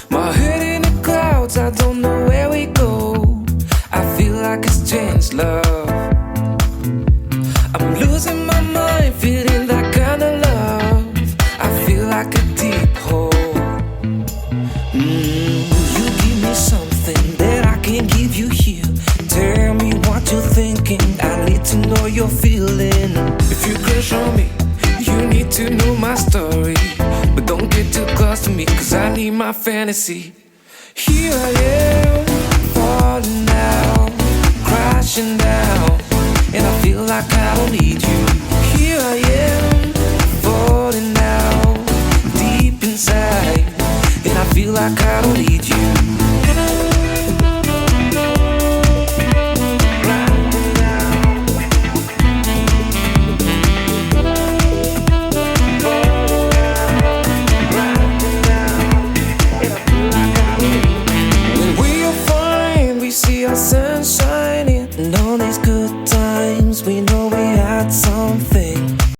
My head in the clouds, I don't know where we go. I feel like a strange love. I'm losing my mind, feeling that kind of love. I feel like a deep hole. Will you give me something that I can't give you here? Tell me what you're thinking, I need to know you're feeling. If you crush on me, you need to know my story. But don't get too close to me, cause I need my fantasy. Here I am, falling down, crashing down, and I feel like I don't need you. Here I am, falling down, deep inside, and I feel like I don't need you.